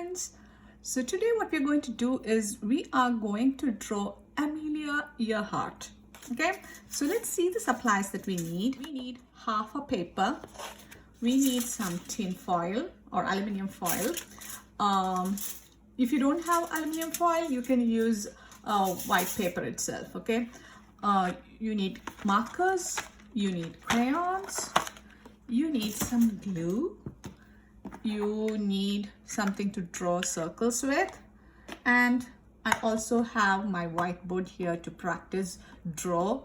friends. So today what we're going to do is we are going to draw Amelia Earhart. Okay, so let's see the supplies that we need. We need half a paper. We need some tin foil or aluminum foil. If you don't have aluminum foil, you can use white paper itself. Okay, you need markers, you need crayons, you need some glue, you need something to draw circles with, and I also have my whiteboard here to practice draw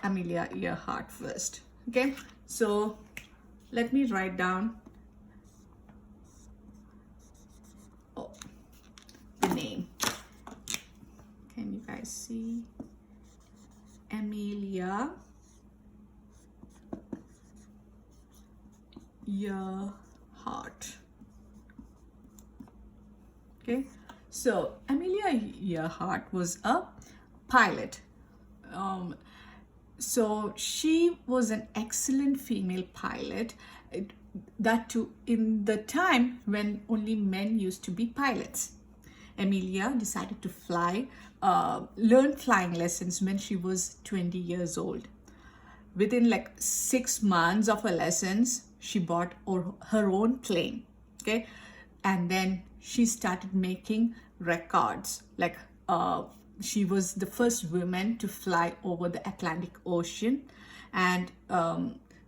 Amelia Earhart first. Okay, so let me write down the name. Can you guys see? Amelia Earhart. Okay, so Amelia Earhart was a pilot. So she was an excellent female pilot, that too in the time when only men used to be pilots. Amelia decided to fly, learn flying lessons when she was 20 years old. Within like 6 months of her lessons, she bought her own plane. Okay, and then she started making records. Like she was the first woman to fly over the Atlantic Ocean, and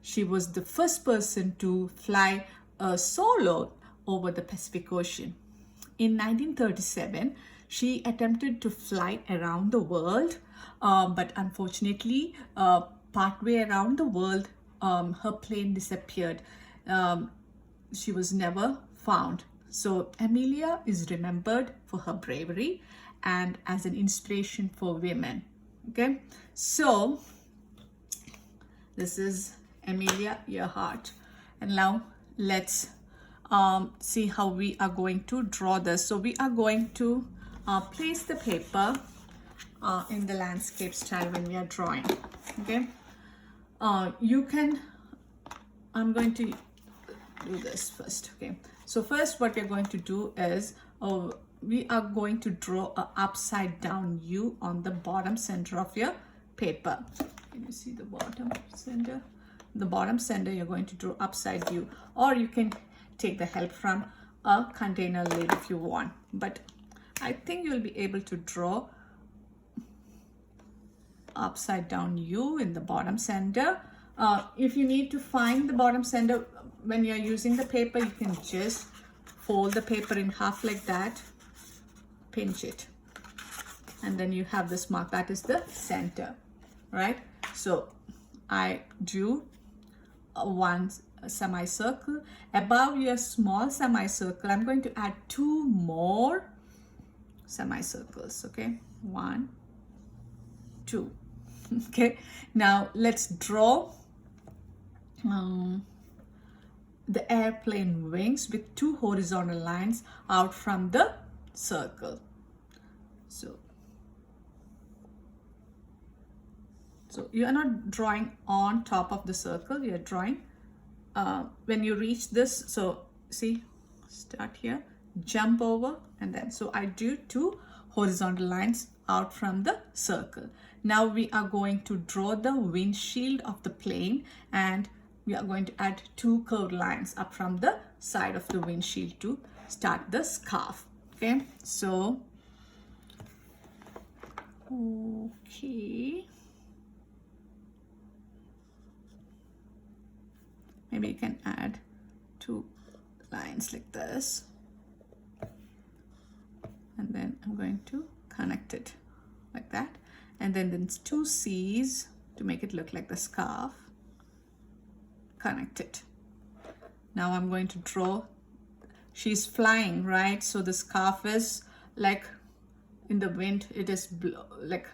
she was the first person to fly solo over the Pacific Ocean. In 1937, she attempted to fly around the world, but unfortunately, partway around the world, her plane disappeared. She was never found. So Amelia is remembered for her bravery and as an inspiration for women. Okay, so this is Amelia Earhart, and now let's see how we are going to draw this. So we are going to place the paper in the landscape style when we are drawing. Okay, I'm going to do this first. Okay, so first what we're going to do is we are going to draw a upside down U on the bottom center of your paper. Can you see the bottom center? The bottom center you're going to draw upside U, or you can take the help from a container lid if you want, but I think you'll be able to draw upside down U in the bottom center. If you need to find the bottom center when you're using the paper, you can just fold the paper in half like that, pinch it, and then you have this mark that is the center, right? So I drew one semicircle. Above your small semicircle, I'm going to add 2 more semicircles. Okay, 1, 2. Okay, now let's draw the airplane wings with 2 horizontal lines out from the circle. So you are not drawing on top of the circle, you are drawing when you reach this. So see, start here, jump over, and then so I do 2 horizontal lines out from the circle. Now we are going to draw the windshield of the plane, and we are going to add 2 curved lines up from the side of the windshield to start the scarf. Okay, so okay, maybe you can add 2 lines like this, and then I'm going to connect it like that, and then there's 2 C's to make it look like the scarf. Connect it. Now I'm going to draw, she's flying, right? So the scarf is like in the wind, it is like,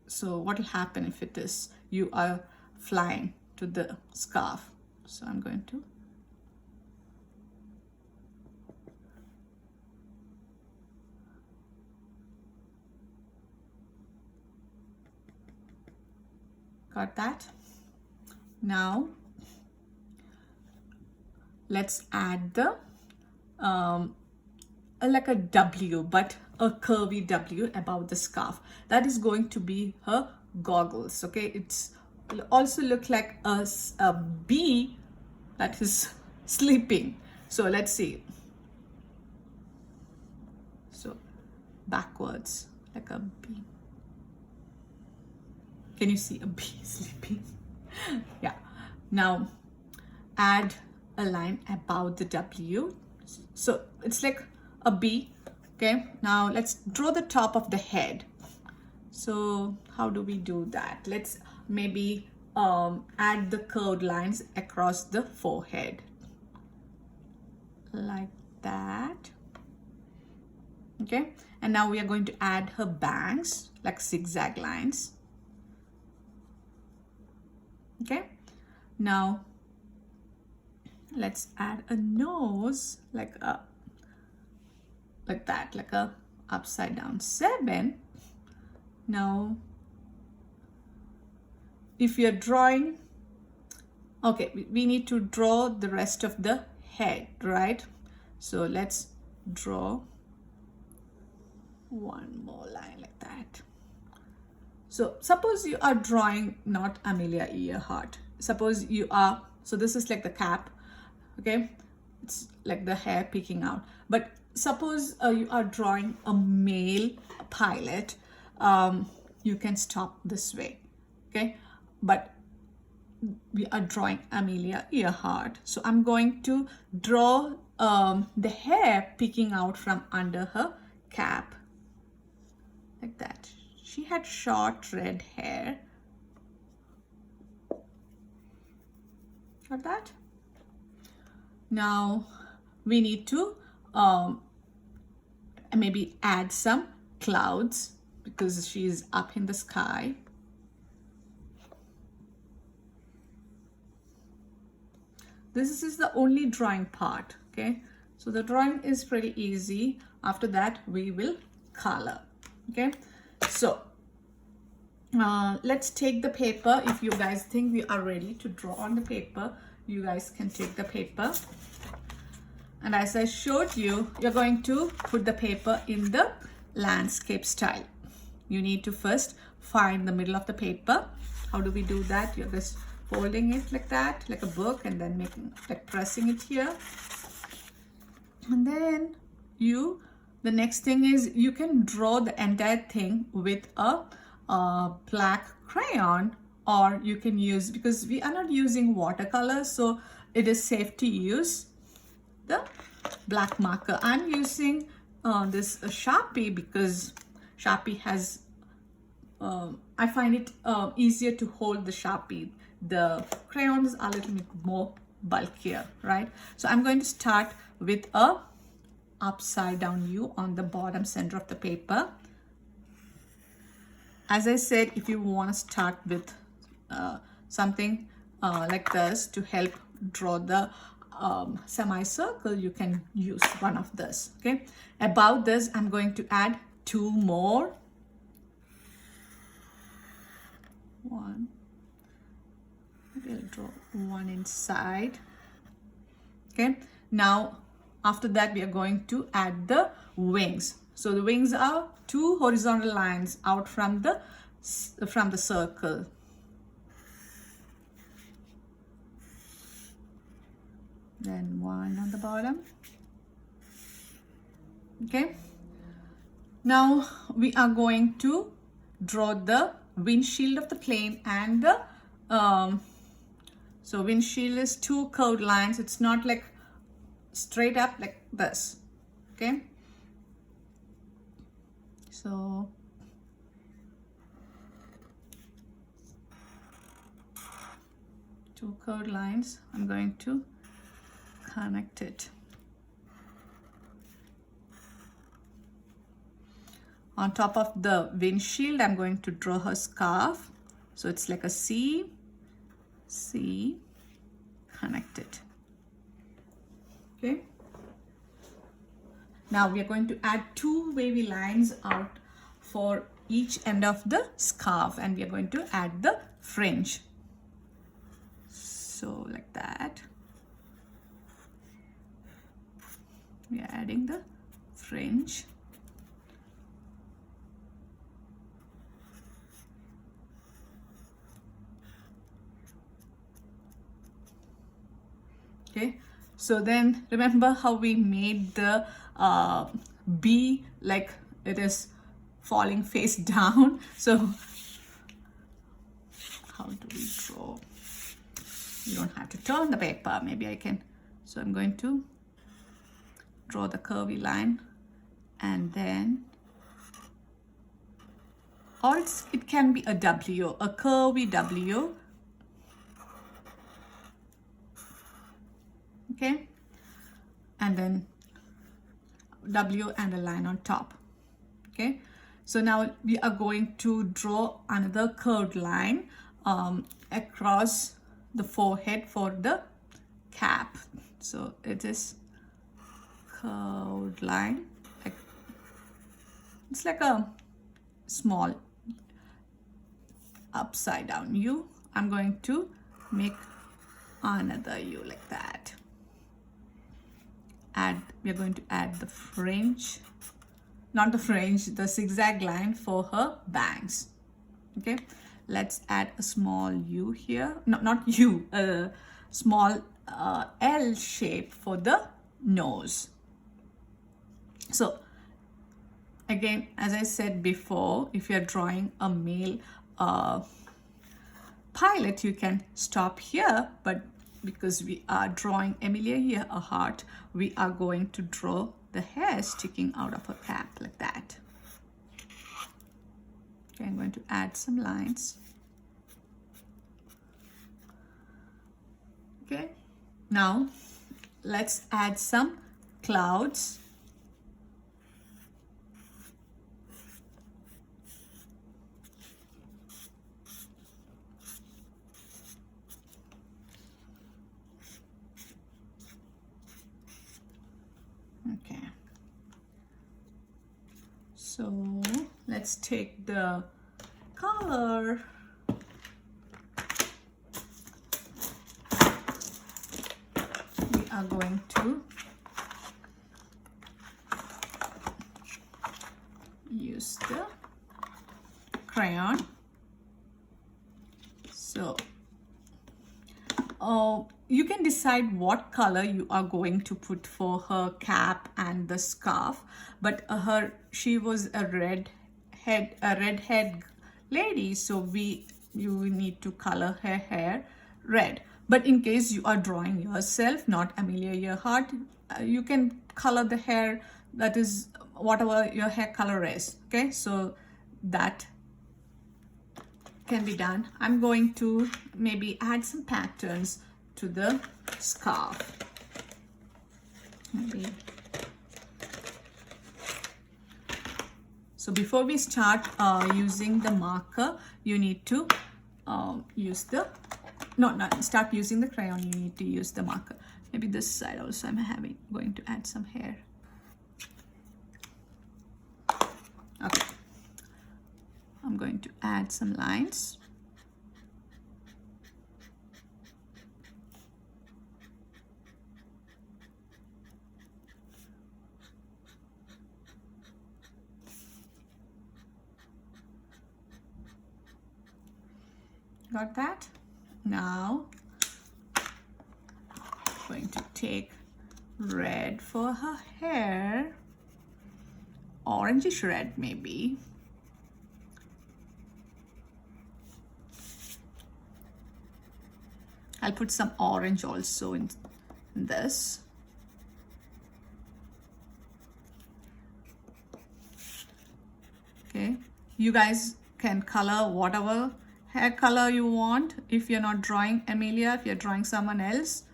so what will happen if it is you are flying to the scarf? So I'm going to got that. Now let's add the like a W, but a curvy W above the scarf. That is going to be her goggles. Okay, it's also look like a bee that is sleeping. So let's see. So backwards like a bee. Can you see a bee sleeping? Yeah. Now add a line above the W. So it's like a bee. Okay, now let's draw the top of the head. So how do we do that? Let's maybe add the curved lines across the forehead like that. Okay, and now we are going to add her bangs like zigzag lines. Okay, now let's add a nose like that, like a upside down 7. Now if you're drawing, okay, we need to draw the rest of the head, right? So let's draw one more line like that. So suppose you are drawing not Amelia Earhart. Suppose you are, so this is like the cap, okay? It's like the hair peeking out. But suppose you are drawing a male pilot, you can stop this way, okay? But we are drawing Amelia Earhart. So I'm going to draw the hair peeking out from under her cap like that. She had short red hair. Got that? Now we need to maybe add some clouds because she's up in the sky. This is the only drawing part, okay? So the drawing is pretty easy. After that, we will color, okay? So let's take the paper. If you guys think we are ready to draw on the paper, you guys can take the paper. And as I showed you, you're going to put the paper in the landscape style. You need to first find the middle of the paper. How do we do that? You're just folding it like that, like a book, and then making, like pressing it here. And then the next thing is you can draw the entire thing with a black crayon, or you can use, because we are not using watercolor, so it is safe to use the black marker. I'm using this Sharpie because Sharpie has, I find it easier to hold the Sharpie. The crayons are a little bit more bulkier, right? So I'm going to start with a upside down U on the bottom center of the paper. As I said, if you want to start with something like this to help draw the semicircle, you can use one of this, okay? Above this, I'm going to add 2 more. One. Maybe I'll draw one inside. Okay, now after that we are going to add the wings. So the wings are 2 horizontal lines out from the circle. Then 1 on the bottom. Okay, now we are going to draw the windshield of the plane and the so windshield is 2 curved lines. It's not like straight up like this, okay? So two curved lines, I'm going to connect it. On top of the windshield, I'm going to draw her scarf. So it's like a C, connected. Okay. Now we are going to add 2 wavy lines out for each end of the scarf, and we are going to add the fringe. So like that. we are adding the fringe. Okay, so then remember how we made the bee like it is falling face down. So how do we draw? You don't have to turn the paper. Maybe I can. So I'm going to draw the curvy line, and then, or it can be a W, a curvy W. Okay, and then W and a line on top. Okay, so now we are going to draw another curved line across the forehead for the cap. So it is curved line. It's like a small upside down U. I'm going to make another U like that. We are going to add the fringe, not the fringe, the zigzag line for her bangs. Okay, let's add a small U here. No, not U, a small L shape for the nose. So again, as I said before, if you're drawing a male pilot, you can stop here, but because we are drawing Amelia Earhart, we are going to draw the hair sticking out of her cap like that. Okay, I'm going to add some lines. Okay, now let's add some clouds. Okay, so let's take the color. We are going to use the crayon. So you can decide what color you are going to put for her cap and the scarf, but she was a redhead lady, so you need to color her hair red. But in case you are drawing yourself, not Amelia Earhart, you can color the hair that is whatever your hair color is. Okay, so that can be done. I'm going to maybe add some patterns to the scarf. Maybe. So before we start using the marker, you need to start using the crayon. You need to use the marker. Maybe this side also I'm going to add some hair. Okay. I'm going to add some lines. Got that? Now I'm going to take red for her hair, orangish red maybe. I'll put some orange also in this. Okay, you guys can color whatever hair color you want. If you're not drawing Amelia, if you're drawing someone else,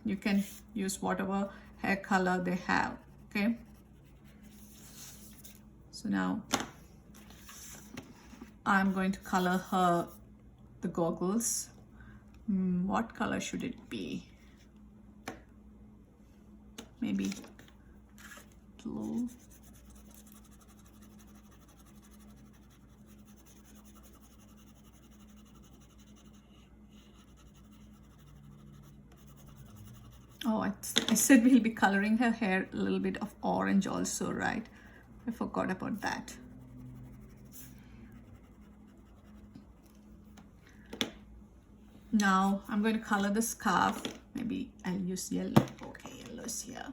you can use whatever hair color they have. Okay, so now I'm going to color her the goggles. What color should it be? Maybe blue. Oh, I said we'll be coloring her hair a little bit of orange also, right? I forgot about that. Now I'm going to color the scarf. Maybe I'll use yellow. Okay, yellow is here.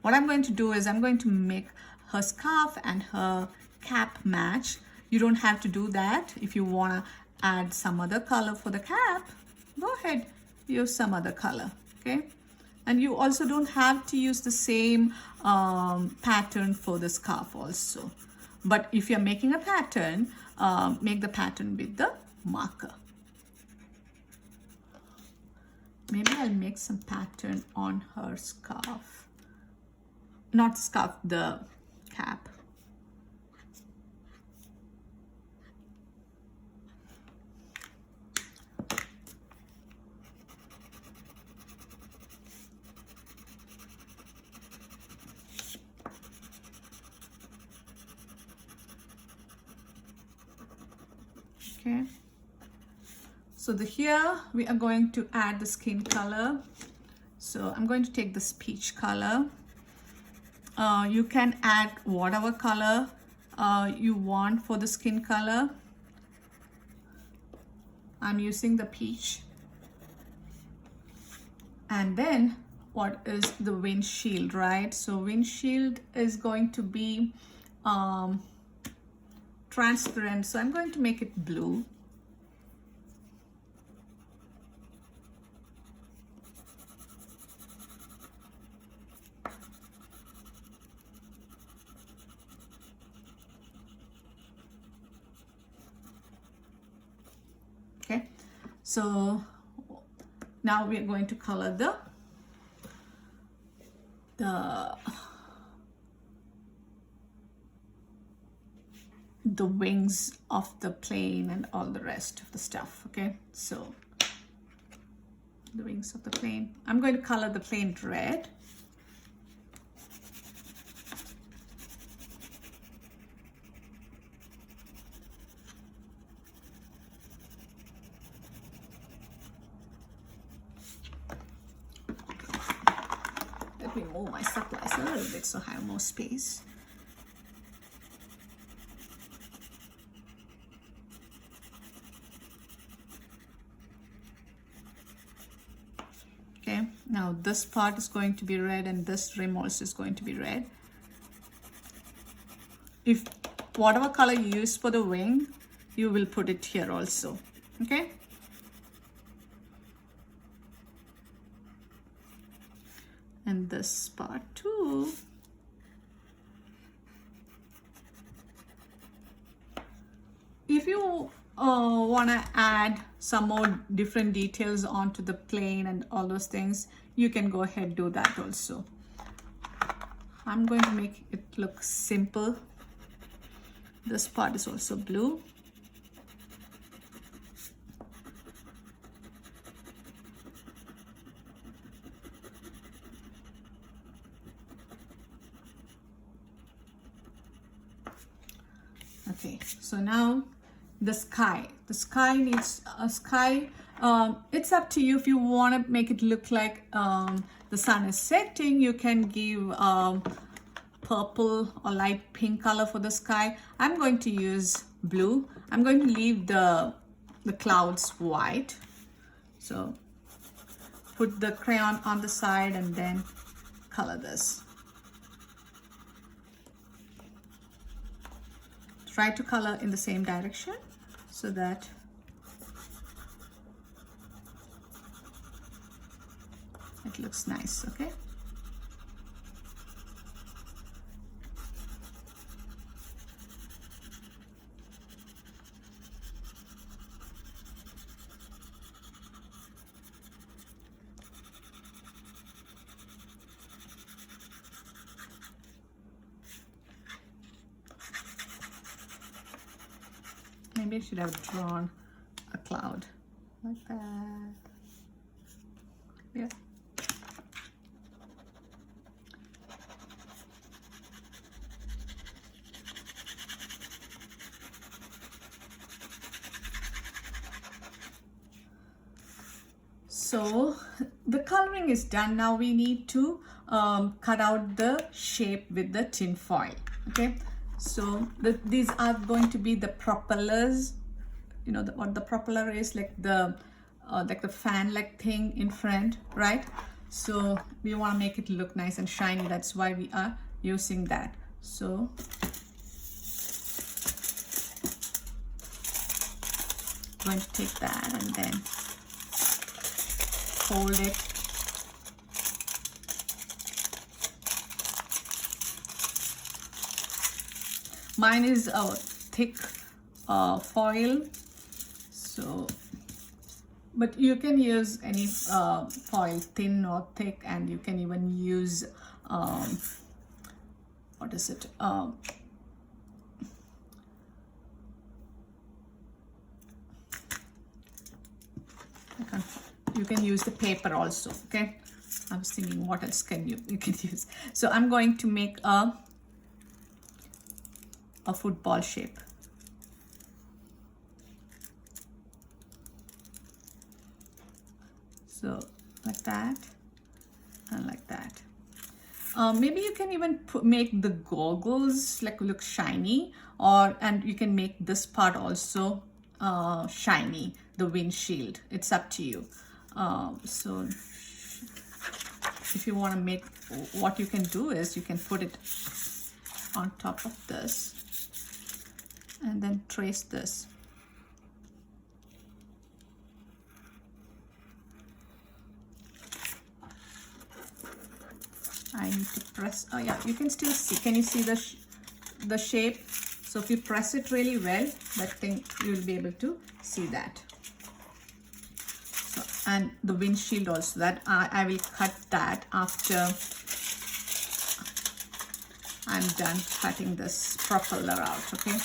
What I'm going to do is I'm going to make her scarf and her cap match. You don't have to do that. If you want to add some other color for the cap, go ahead, use some other color, okay? And you also don't have to use the same pattern for the scarf also. But if you're making a pattern, make the pattern with the marker. Maybe I'll make some pattern on her scarf. Not scarf, the cap. Okay. So here we are going to add the skin color. So I'm going to take this peach color. You can add whatever color you want for the skin color. I'm using the peach. And then what is the windshield, right? So windshield is going to be transparent. So I'm going to make it blue. Okay, so now we are going to color the wings of the plane and all the rest of the stuff. Okay, so the wings of the plane. I'm going to color the plane red. Let me move my supplies a little bit so I have more space. Okay, now this part is going to be red and this rim also is going to be red. If whatever color you use for the wing, you will put it here also. Okay. And this part too. If you want to add some more different details onto the plane and all those things, you can go ahead do that also. I'm going to make it look simple. This part is also blue. Okay, so now the sky needs a sky. It's up to you if you want to make it look like the sun is setting. You can give purple or light pink color for the sky. I'm going to use blue. I'm going to leave the clouds white. So put the crayon on the side and then color this. Try to color in the same direction so that it looks nice, okay? Maybe I should have drawn a cloud like that. Yeah. So the coloring is done. Now we need to cut out the shape with the tin foil. Okay, so these are going to be the propellers. You know what the propeller is, like the fan-like thing in front, right? So we want to make it look nice and shiny. That's why we are using that. So I'm going to take that and then fold it. Mine is a thick foil, so but you can use any foil, thin or thick, and you can even use what is it? You can use the paper also. Okay, I was thinking what else can you can use. So I'm going to make a football shape. So like that and like that. Maybe you can even make the goggles like look shiny, and you can make this part also shiny, the windshield. It's up to you. So if you want to make, what you can do is you can put it on top of this and then trace this. I need to press. Oh yeah, you can still see. Can you see the shape? So if you press it really well, that thing, you'll be able to see that. So, and the windshield also, that I will cut that after I'm done cutting this propeller out. Okay.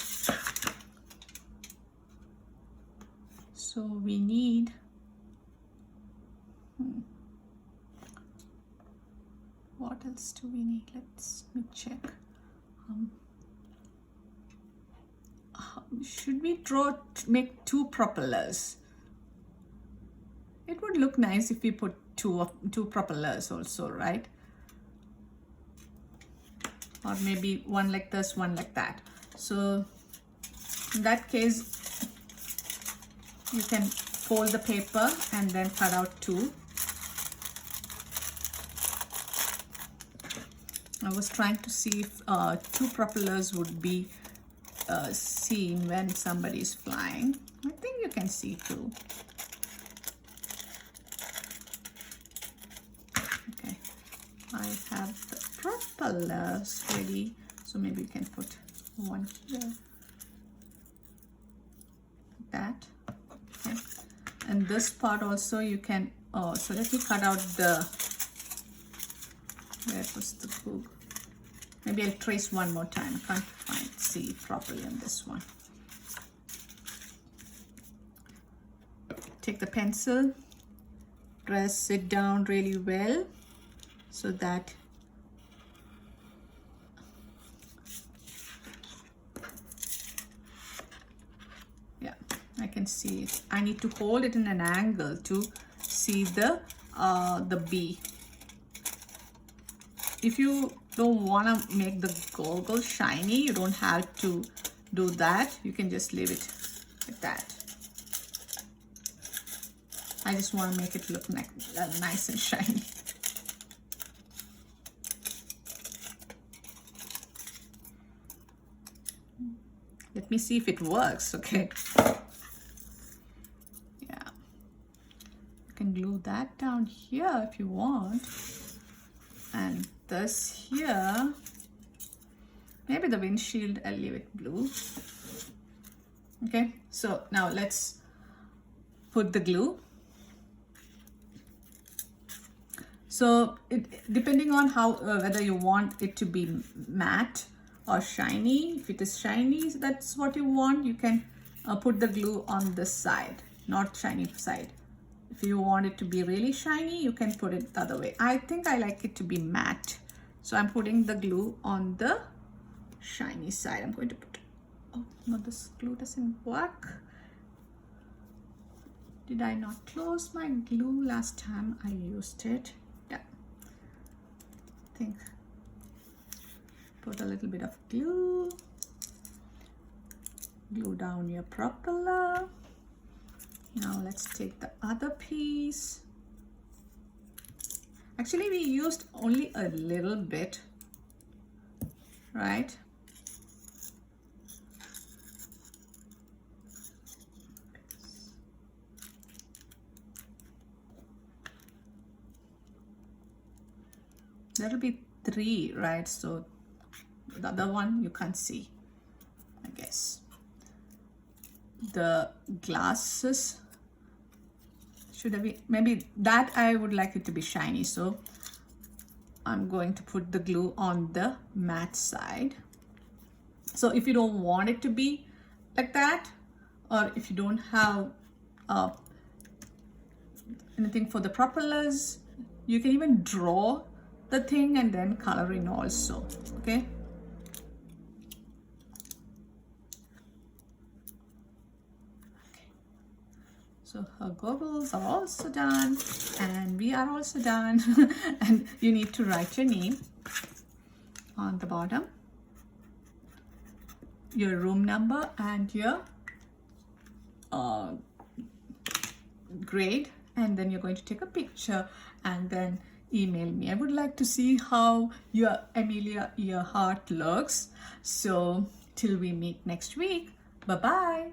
So we need. What else do we need? Let me check. Should we make two propellers? It would look nice if we put two propellers also, right? Or maybe one like this, one like that. So in that case, you can fold the paper and then cut out two. I was trying to see if two propellers would be seen when somebody is flying. I think you can see two. Okay, I have the propellers ready, so maybe you can put one here, like that. Okay, and this part also you can. So let me cut out the. Where was the book? Maybe I'll trace one more time. I can't see properly on this one. Take the pencil, press it down really well so that yeah, I can see it. I need to hold it in an angle to see the bee. If you don't want to make the goggle shiny, you don't have to do that. You can just leave it like that. I just want to make it look nice and shiny. Let me see if it works, okay? Yeah. You can glue that down here if you want. And this here, maybe the windshield, I'll leave it blue. Okay, so now let's put the glue. So depending on how whether you want it to be matte or shiny. If it is shiny, that's what you want, you can put the glue on this side, not shiny side. If you want it to be really shiny, you can put it the other way. I think I like it to be matte, so I'm putting the glue on the shiny side. I'm going to put, oh no, this glue doesn't work. Did I not close my glue last time I used it? Yeah. I think put a little bit of glue. Glue down your propeller. Now let's take the other piece. Actually, we used only a little bit, right? That'll be 3, right? So the other one you can't see, I guess. The glasses should have been, maybe that I would like it to be shiny, so I'm going to put the glue on the matte side. So if you don't want it to be like that, or if you don't have anything for the propellers, you can even draw the thing and then color in also, okay? So her goggles are also done, and we are also done. And you need to write your name on the bottom, your room number, and your grade, and then you're going to take a picture and then email me. I would like to see how your Amelia Earhart looks. So till we meet next week, bye bye.